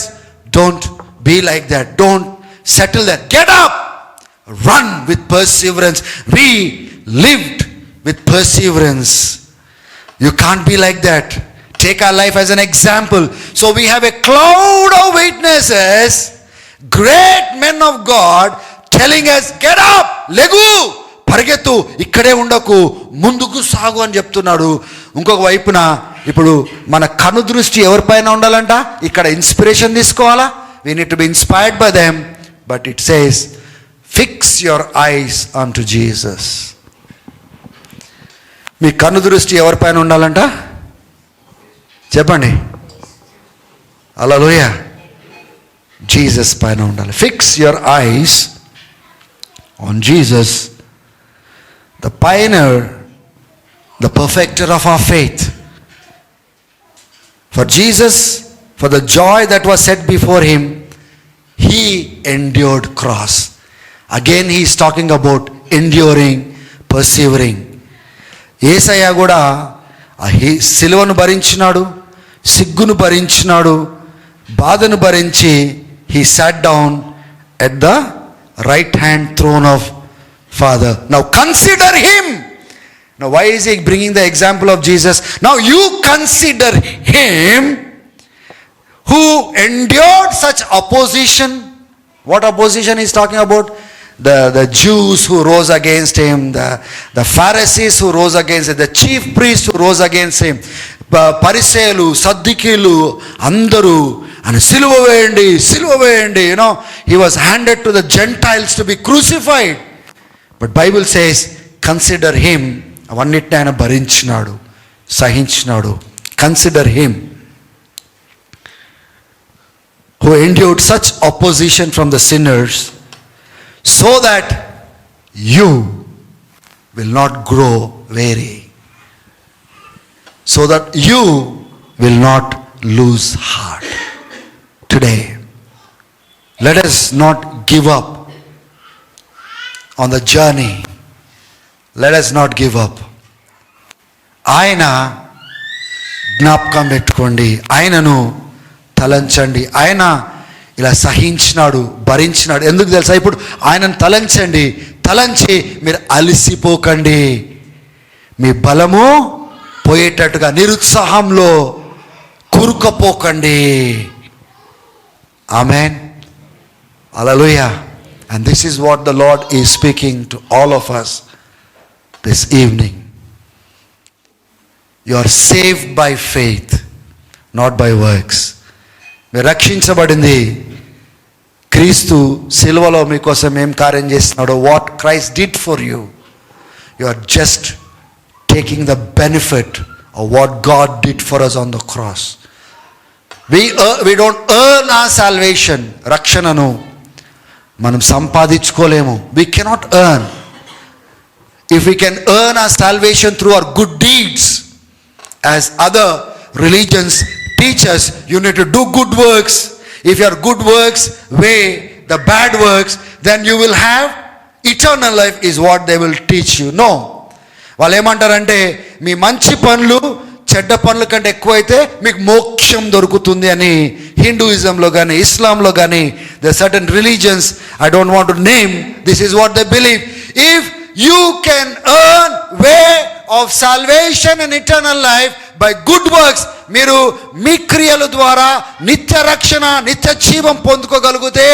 don't be like that, don't settle that, get up, run with perseverance. We lived with perseverance. You can't be like that. Take our life as an example. So we have a cloud of witnesses, great men of God, telling us, get up, legu, పరిగెత్తు, ఇక్కడే ఉండకు, ముందుకు సాగు అని చెప్తున్నాడు. ఇంకొక వైపున ఇప్పుడు మన కను దృష్టి ఎవరిపైన ఉండాలంట? ఇక్కడ ఇన్స్పిరేషన్ తీసుకోవాలా? we need to be inspired by them. But it says, fix your eyes unto Jesus. మీ కన్ను దృష్టి ఎవరిపైన ఉండాలంట? చెప్పండి. హల్లెలూయా. జీసస్ పైన ఉండాలి. Fix your eyes on Jesus, the pioneer the perfecter of our faith. For Jesus, for the joy that was set before him, he endured cross. Again he is talking about enduring, persevering. యేసయ్య కూడా సిలువను భరించినాడు, సిగ్గును భరించినాడు, బాధను భరించి he sat down at the right hand throne of Father. Now consider him. Now why is he bringing the example of Jesus? Now you consider him who endured such opposition. What opposition is talking about? The Jews who rose against him, the Pharisees who rose against him, the chief priests who rose against him, పరిసయ్యులు, సద్దుకీయులు అందరూ ఆయన సిలువ వేయండి, he was handed to the Gentiles to be crucified. But Bible says, consider him. అవన్నిటిని ఆయన భరించినాడు, సహించినాడు. Consider him who endured such opposition from the sinners, so that you will not grow weary, so that you will not lose heart. Today, let us not give up on the journey. Let us not give up. ఆయన జ్ఞాపకం పెట్టుకోండి, ఆయనను తలంచండి. ఆయన ఇలా సహించినాడు, భరించినాడు. ఎందుకు తెలుసా? ఇప్పుడు ఆయనను తలంచి మీరు అలసిపోకండి, మీ బలము పోయేటట్టుగా నిరుత్సాహంలో కూరుకుపోకండి. ఆమేన్, హల్లెలూయా. And this is what the Lord is speaking to all of us this evening. You are saved by faith, not by works. మీరు రక్షించబడింది క్రీస్తు సిలువలో మీకోసం ఏం కార్యం చేస్తున్నాడో, what Christ did for you. You are just taking the benefit of what God did for us on the cross. we don't earn our salvation. రక్షణను మనం సంపాదించుకోలేము. we cannot earn. If we can earn our salvation through our good deeds, as other religions teach us, you need to do good works. If your good works weigh the bad works, then you will have eternal life, is what they will teach you. No, వాళ్ళు ఏమంటారంటే మీ మంచి పనులు చెడ్డ పనుల కంటే ఎక్కువైతే మీకు మోక్షం దొరుకుతుంది అని హిందూయిజంలో కానీ ఇస్లాంలో కానీ there are certain religions, I don't want to name, this is what they believe. If you can earn way of salvation and eternal life by good works, మీరు మీ క్రియల ద్వారా నిత్య రక్షణ, నిత్య జీవం పొందుకోగలిగితే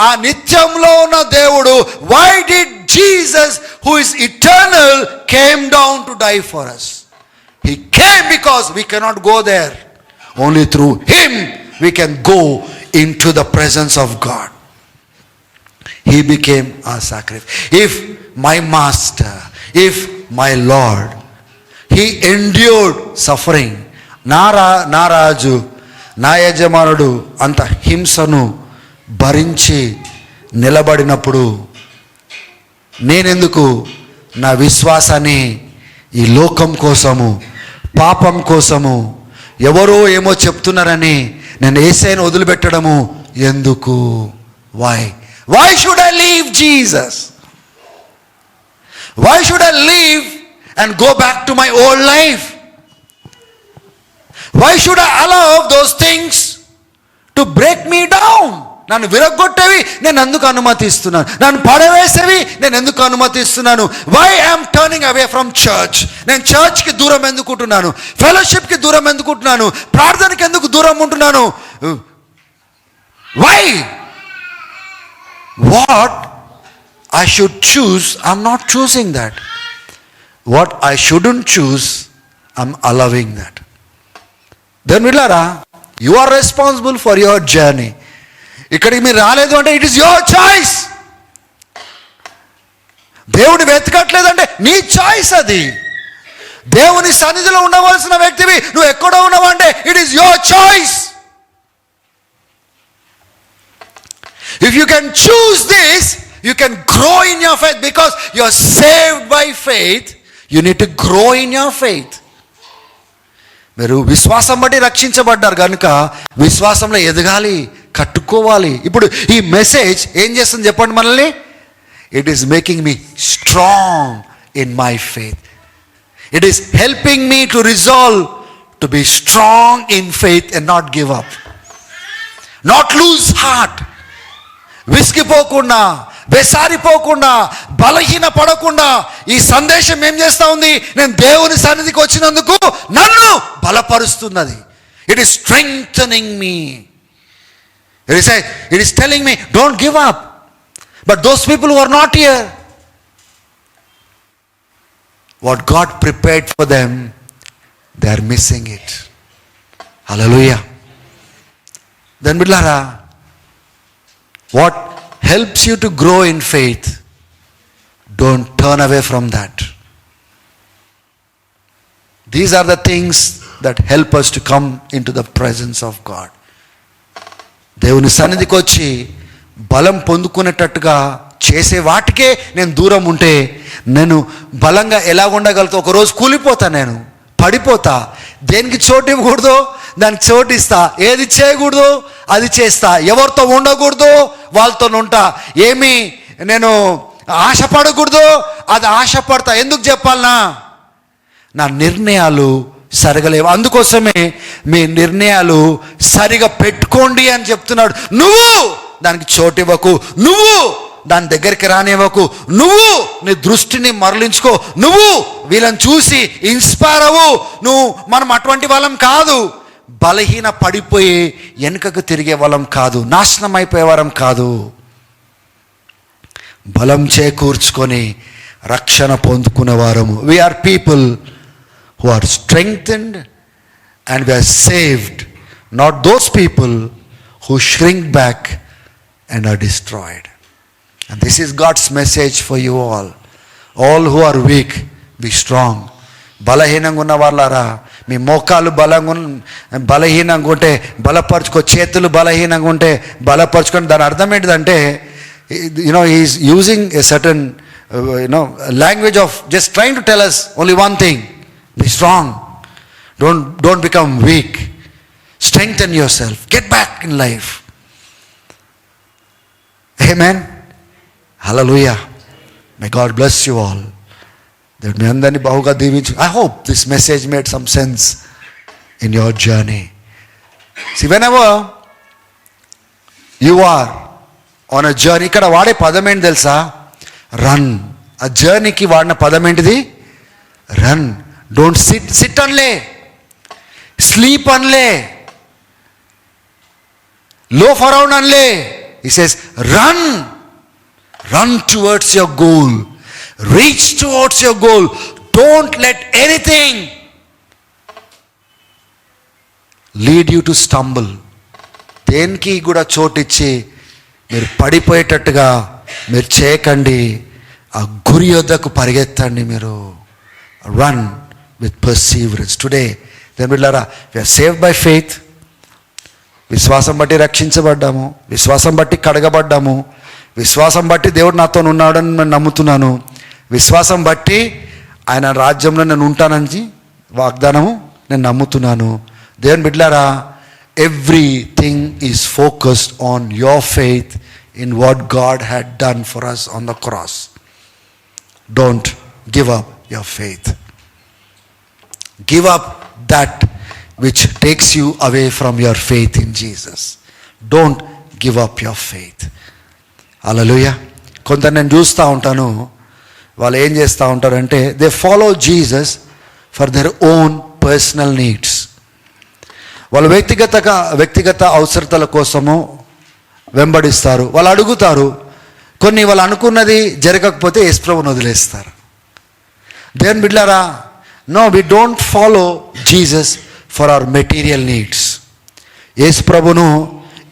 ఆ నిత్యంలో ఉన్న దేవుడు, why did Jesus who is eternal came down to die for us? He came because we cannot go there. Only through him we can go into the presence of God. He became our sacrifice. If my master, if my Lord, he endured suffering, నా రాజు, నా యజమానుడు అంత హింసను భరించి నిలబడినప్పుడు నేనెందుకు నా విశ్వాసాన్ని ఈ లోకం కోసము, పాపం కోసము, ఎవరో ఏమో చెప్తున్నారని నేను యేసయ్యను వదిలిపెట్టడము ఎందుకు? Why should I leave Jesus? Why should I leave and go back to my old life? Why should I allow those things to break me down? నన్ను విరగొట్టేవి నేను ఎందుకు అనుమతిస్తున్నాను? నన్ను పడవేసేవి నేను ఎందుకు అనుమతిస్తున్నాను? Why I'm turning away from church? నేను చర్చ్కి దూరం ఎందుకుంటున్నాను? ఫెలోషిప్కి దూరం ఎందుకుంటున్నాను? ప్రార్థనకి ఎందుకు దూరం ఉంటున్నాను? Why? What I should choose, I'm not choosing that. What I shouldn't choose, I'm allowing that. Then villara, you are responsible for your journey. ఇక్కడికి మీరు రాలేదు అంటే ఇట్ ఈస్ యువర్ చాయిస్. దేవుని వెతకట్లేదంటే నీ చాయిస్ అది. దేవుని సన్నిధిలో ఉండవలసిన వ్యక్తివి నువ్వు ఎక్కడో ఉన్నావు అంటే it is your choice. If you can choose this, you can grow in your faith, because you are saved by faith. You need to grow in your faith. మీరు విశ్వాసం బట్టి రక్షించబడ్డారు కనుక విశ్వాసంలో ఎదగాలి, కట్టుకోవాలి. ఇప్పుడు ఈ మెసేజ్ ఏం చేస్తుంది చెప్పండి మనల్ని? It is making me strong in my faith. It is helping me to resolve to be strong in faith and not give up, not lose heart. విసిగిపోకుండా, వెసారిపోకుండా, బలహీన పడకుండా ఈ సందేశం ఏం చేస్తూ ఉంది? నేను దేవుని సన్నిధికి వచ్చినందుకు నన్ను బలపరుస్తున్నది. It is strengthening me. It is telling me, don't give up. But those people who are not here, what God prepared for them, they are missing it. Hallelujah. Then billara, what helps you to grow in faith, don't turn away from that. These are the things that help us to come into the presence of God. దేవుని సన్నిధికి వచ్చి బలం పొందుకునేటట్టుగా చేసే వాటికే నేను దూరం ఉంటే నేను బలంగా ఎలా ఉండగలుగుతా? ఒకరోజు కూలిపోతా, నేను పడిపోతా. దేనికి చోటు ఇవ్వకూడదు దానికి చోటు ఇస్తా, ఏది చేయకూడదు అది చేస్తా, ఎవరితో ఉండకూడదు వాళ్ళతో ఉంటా, ఏమి నేను ఆశపడకూడదు అది ఆశపడతా. ఎందుకు చెప్పాలనా? నా నిర్ణయాలు సరిగలేవు. అందుకోసమే మీ నిర్ణయాలు సరిగా పెట్టుకోండి అని చెప్తున్నాడు. నువ్వు దానికి చోటు ఇవ్వకు, నువ్వు దాని దగ్గరికి రానివ్వకు, నువ్వు నీ దృష్టిని మరలించుకో, నువ్వు వీళ్ళని చూసి ఇన్స్పైర్ అవ్వు. మనం అటువంటి వాళ్ళం కాదు, బలహీన పడిపోయి వెనుకకు తిరిగే వాళ్ళం కాదు, నాశనం అయిపోయే వారం కాదు. బలం చేకూర్చుకొని రక్షణ పొందుకునే వారము. We are people who are strengthened and we are saved, not those people who shrink back and are destroyed. And this is God's message for you all. All who are weak, be strong. బలహీనంగా ఉన్న వాళ్ళారా, మీ మోకాలు బలహీనంగా ఉంటే బలపరుచుకో, చేతులు బలహీనంగా ఉంటే బలపరుచుకొని. దాని అర్థం ఏంటిదంటే, he's using a certain language of just trying to tell us only one thing: be strong. Don't become weak. Strengthen yourself. Get back in life. Amen. Hallelujah. May God bless you all. దేవుడు మీ అందరినీ బహుగా దీవించు. I hope this message made some sense in your journey. See, whenever you are on a journey, ఇక్కడ వాడే పదం ఏంటి తెలుసా? రన్. ఆ జర్నీకి వాడిన పదం ఏంటిది? రన్. డోంట్ సిట్ అనలే, స్లీప్ అనలే, లోఫ్ అరౌండ్ అనలే. He says run towards your goal, reach towards your goal. Don't let anything lead you to stumble. దేనికి కూడా చోటిచ్చి మీరు పడిపోయేటట్టుగా మీరు చేయకండి. ఆ గురి యొద్దకు పరిగెత్తండి. మీరు run with perseverance. Today, then బిడ్డలారా, we are saved by faith. విశ్వాసం బట్టి రక్షించబడ్డాము, విశ్వాసం బట్టి కడగబడ్డాము, విశ్వాసం బట్టి దేవుడు నాతో ఉన్నాడని నేను నమ్ముతున్నాను, విశ్వాసం బట్టి ఆయన రాజ్యంలో నేను ఉంటానని వాగ్దానము నేను నమ్ముతున్నాను. దేవుని బిడ్డలారా, everything is focused on your faith in what God had done for us on the cross. Don't give up your faith. Give up that which takes you away from your faith in Jesus. Don't give up your faith. Hallelujah. కొందరు నేను చూస్తూ ఉంటాను, వాళ్ళు ఏం చేస్తూ ఉంటారంటే, they follow Jesus for their own personal needs. వాళ్ళు వ్యక్తిగత అవసరతల కోసము వెంబడిస్తారు. వాళ్ళు అడుగుతారు, కొన్ని వాళ్ళు అనుకున్నది జరగకపోతే యేసుప్రభుని వదిలేస్తారు. దేవుని బిడ్డలారా, no, we don't follow Jesus for our material needs. యేసుప్రభును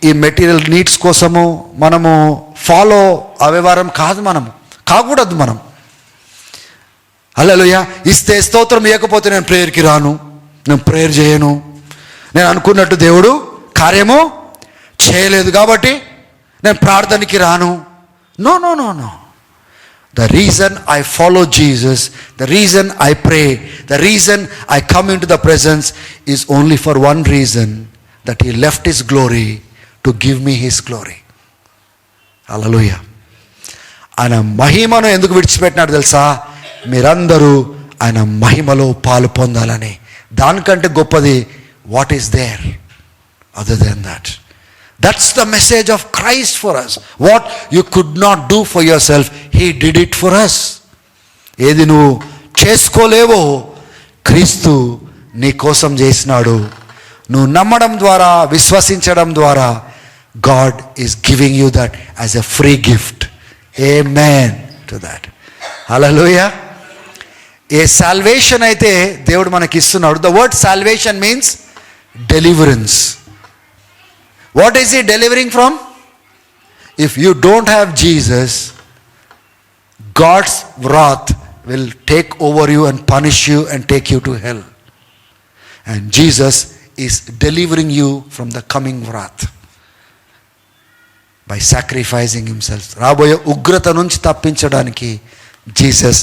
ఈ మెటీరియల్ నీడ్స్ కోసము మనము ఫాలో అవ్వేవారం కాదు, మనము కాకూడదు. మనం హల్లెలూయా. ఇస్తే స్తోత్రం, ఇవ్వకపోతే నేను ప్రేయర్కి రాను, నేను ప్రేయర్ చేయను, నేను అనుకున్నట్టు దేవుడు కార్యము చేయలేదు కాబట్టి నేను ప్రార్థనకి రాను. No no no no. The reason I follow Jesus, the reason I pray, the reason I come into the presence is only for one reason, that he left his glory to give me his glory. హల్లెలూయా. ఆయన మహిమను ఎందుకు విడిచిపెట్టినాడు తెలుసా? మీరందరూ ఆయన మహిమలో పాలు పొందాలని. దానికంటే గొప్పది what is there other than that? That's the message of Christ for us. What you could not do for yourself, he did it for us. ఏది నువ్వు చేసుకోలేవో క్రీస్తు నీ కోసం చేసినాడు. నువ్వు నమ్మడం ద్వారా, విశ్వసించడం ద్వారా God is giving you that as a free gift. Amen to that. Hallelujah. A salvation అయితే దేవుడు మనకి ఇస్తున్నాడు. The word salvation means deliverance. What is he delivering from? If you don't have Jesus, God's wrath will take over you and punish you and take you to hell. And Jesus is delivering you from the coming wrath by sacrificing himself. రాబోయే ఉగ్రత నుంచి తప్పించడానికి Jesus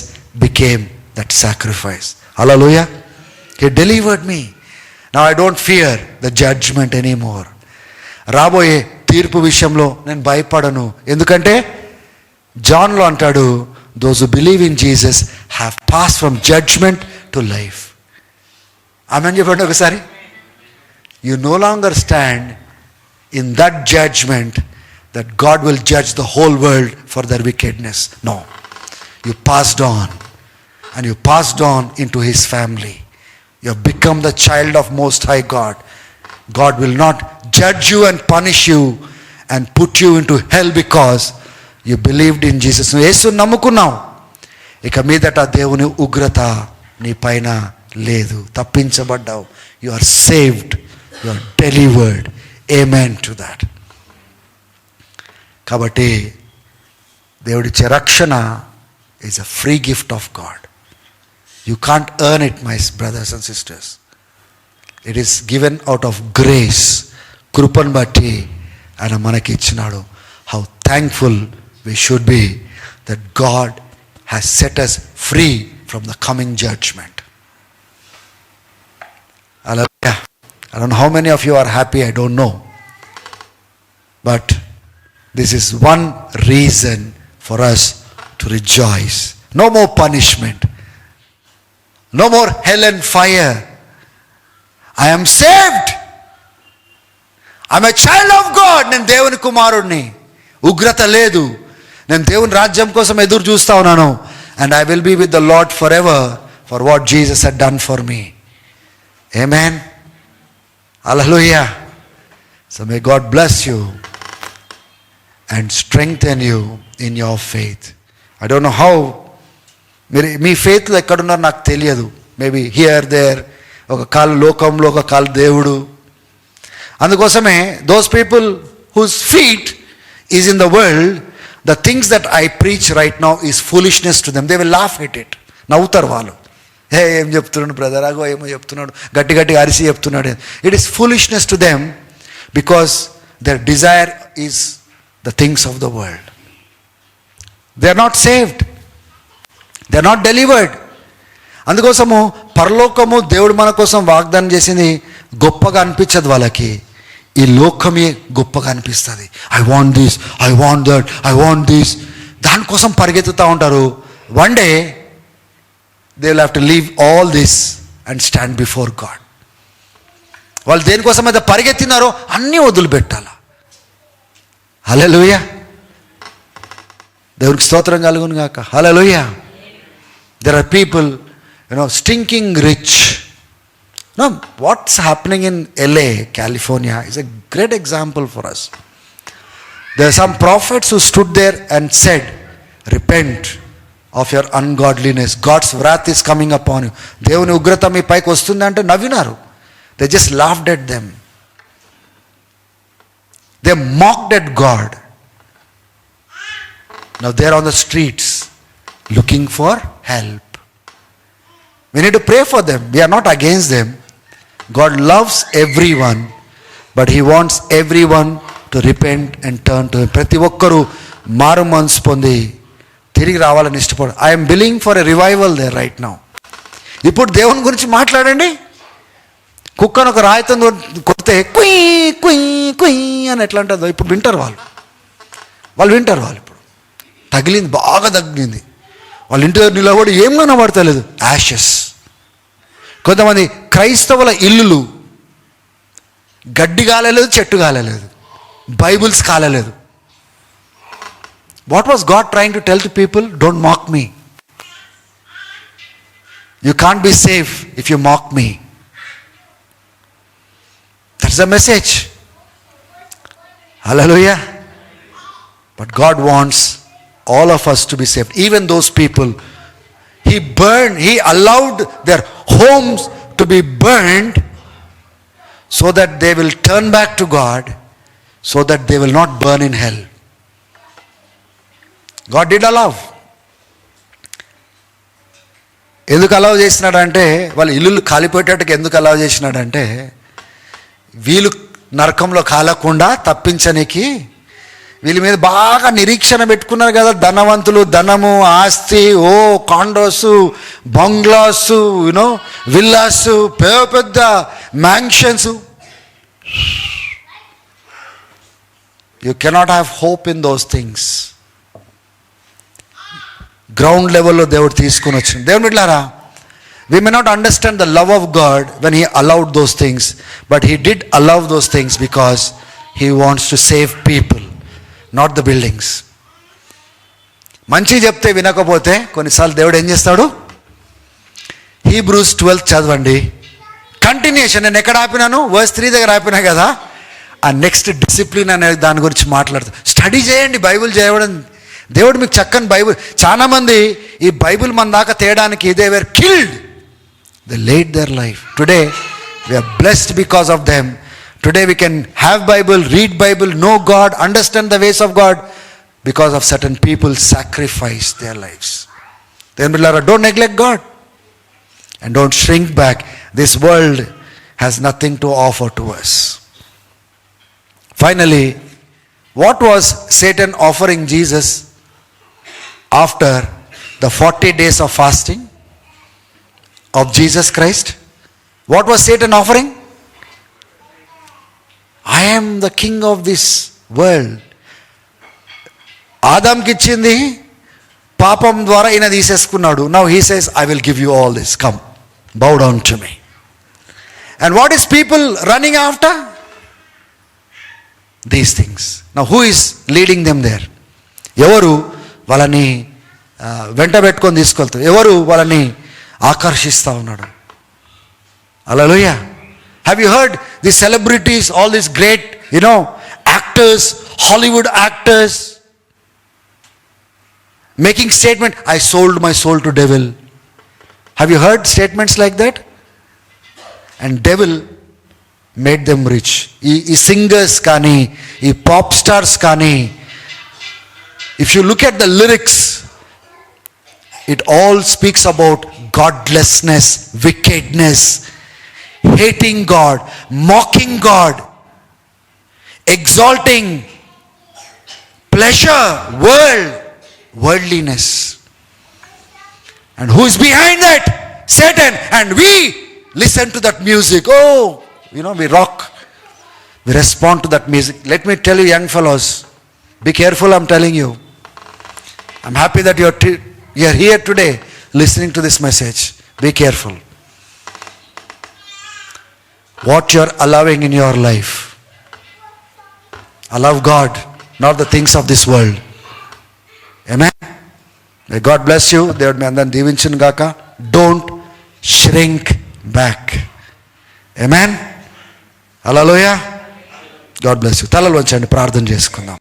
became that sacrifice. Hallelujah. He delivered me. Now I don't fear the judgment anymore. రాబోయే తీర్పు విషయంలో నేను భయపడను. ఎందుకంటే జాన్లో అంటాడు, those who believe in Jesus have passed from judgment to life. ఆమేన్ చెప్పండి ఒకసారి. You no longer stand in that judgment that God will judge the whole world for their wickedness. No, you passed on and you passed on into his family. You have become the child of Most High God. God will not judge you and punish you and put you into hell because you believed in Jesus. నువ్వు యేసుని నమ్ముకున్నావు. ఇక మీదట దేవుని ఉగ్రత నీ పైన లేదు. తప్పించబడ్డావు. You are saved. You are delivered. Amen to that. కాబట్టి దేవుడిచ్చే రక్షణ is a free gift of God. You can't earn it, my brothers and sisters. It is given out of grace. కృపను బట్టి ఆయన మనకి ఇచ్చినాడు. How thankful we should be that God has set us free from the coming judgment. Hallelujah. I don't know how many of you are happy, I don't know. But this is one reason for us to rejoice. No more punishment. No more hell and fire. I am saved. I am a child of God. నేను దేవుని కుమారుడిని. ఉగ్రత లేదు. నేను దేవుని రాజ్యం కోసం ఎదురు చూస్తా ఉన్నాను. And I will be with the Lord forever for what Jesus had done for me. Amen. Hallelujah. So may God bless you and strengthen you in your faith. I don't know how మీరు మీ ఫెయిత్లో ఎక్కడున్నారో నాకు తెలియదు. మేబీ హియర్ దేర్, ఒక కాలు లోకంలో, ఒక కాలు దేవుడు. అందుకోసమే those people whose feet is in the world, the things that I preach right now is foolishness to them. They will laugh at it. నవ్వుతారు వాళ్ళు. ఏం చెప్తున్నాడు బ్రదర్, అగో ఏమో చెప్తున్నాడు, గట్టి గట్టిగా అరిసి చెప్తున్నాడు. It is foolishness to them because their desire is the things of the world. They are not saved. They are not delivered. అందుకోసము పరలోకము దేవుడు మన కోసం వాగ్దానం చేసింది గొప్పగా అనిపించదు వాళ్ళకి. ఈ లోకమే గొప్పగా అనిపిస్తుంది. I want this, I want that, I want this. దానికోసం పరిగెత్తుతూ ఉంటారు. One day they will have to leave all this and stand before God. వాళ్ళు దేనికోసం అయితే పరిగెత్తినారో అన్నీ వదిలిపెట్టాల. హల్లెలూయా. దేవునికి స్తోత్రం కలుగును గాక. హల్లెలూయా. There are people, stinking rich. No, what's happening in LA, California is a great example for us. There are some prophets who stood there and said, repent of your ungodliness. God's wrath is coming upon you. దేవుని ఉగ్రత మీ పైకి వస్తుంది అంటే నవ్వినారు. They just laughed at them. They mocked at God. Now they are on the streets looking for help. We need to pray for them. We are not against them. God loves everyone, but he wants everyone to repent and turn to him. ప్రతి ఒక్కరూ మారు మనసు పొంది తిరిగి రావాలని ఇష్టపడు. I'm believing for a revival there right now. ఇప్పుడు దేవుని గురించి మాట్లాడండి. కుక్కను ఒక రాయితో కొడితే కుయ్ కుయ్ కుయ్ అని ఎట్లా అంటుందో ఇప్పుడు వింటారు వాళ్ళు వింటారు. ఇప్పుడు తగిలింది, బాగా తగిలింది. వాళ్ళ ఇంటి దగ్గర నిలబడి ఏం కనబడతలేదు, యాషెస్. కొంతమంది క్రైస్తవుల ఇల్లులు గడ్డి కాలేదు, చెట్టు కాలేదు, బైబిల్స్ కాలేదు. What was God trying to tell to people? Don't mock me. You can't be safe if you mock me. That's the message. Hallelujah. But God wants all of us to be saved. Even those people, He allowed their homes to be burned so that they will turn back to God, so that they will not burn in hell. God did allow. ఎందుకు అలౌ చేసినాడంటే, వాళ్ళ ఇల్లులు కాలిపోయేటట్టుగా ఎందుకు అలౌ చేసినాడంటే, వీళ్ళు నరకంలో కాలకుండా తప్పించనికి. వీళ్ళ మీద బాగా నిరీక్షణ పెట్టుకున్నారు కదా ధనవంతులు, ధనము, ఆస్తి, కాండోస్, బంగ్లాస్, విల్లాస్, పెద్ద mansions. You cannot have hope in those things. Ground లెవెల్లో దేవుడు తీసుకుని వచ్చింది. దేవుని బిడ్డలారా, we may not understand the love of God when He allowed those things, but He did allow those things because He wants to save people, not the buildings. మంచి చెప్తే వినకపోతే కొన్నిసార్లు దేవుడు ఏం చేస్తాడు? హీబ్రూస్ 12 చదవండి, కంటిన్యూషన్. నేను ఎక్కడ ఆపినాను? వర్స్ 3 దగ్గర ఆపినా కదా. ఆ నెక్స్ట్ డిసిప్లిన్ అనే దాని గురించి మాట్లాడుతూ స్టడీ చేయండి. బైబిల్ చేయడం, దేవుడు మీకు చక్కని బైబిల్. చాలామంది ఈ బైబిల్ మన దాకా తేయడానికి they were killed, they laid their life. Today we're blessed because of them. Today we can have Bible, read Bible, know God, understand the ways of God because of certain people sacrifice their lives. Then don't neglect God and don't shrink back. This world has nothing to offer to us. Finally, what was Satan offering Jesus after the 40 days of fasting of Jesus Christ? What was Satan offering? I am the king of this world. ఆదాంకి ఇచ్చింది పాపం ద్వారా ఈయన తీసేసుకున్నాడు. Now he says, I will give you all this. Come, bow down to me. And what is people running after? These things. Now who is leading them there? ఎవరు వాళ్ళని వెంట పెట్టుకొని తీసుకెళ్తారు? ఎవరు వాళ్ళని ఆకర్షిస్తూ ఉన్నాడు? హల్లెలూయా. Have you heard these celebrities, all these great, actors, Hollywood actors, making statement, I sold my soul to devil. Have you heard statements like that? And devil made them rich. ఈ singers కానీ, ఈ pop stars కానీ, if you look at the lyrics, it all speaks about godlessness, wickedness, hating God, mocking God, exalting pleasure, worldliness. And who is behind that? Satan. And we listen to that music. We rock. We respond to that music. Let me tell you, young fellows, be careful, I'm telling you. I'm happy that you're here today listening to this message. Be careful what you're allowing in your life. Allow God, not the things of this world. Amen. May God bless you. దేవుడు మీ అందరిని దీవించును గాక. Don't shrink back. Amen. Hallelujah. God bless you. తలలు వంచండి, ప్రార్థన చేసుకుందాం.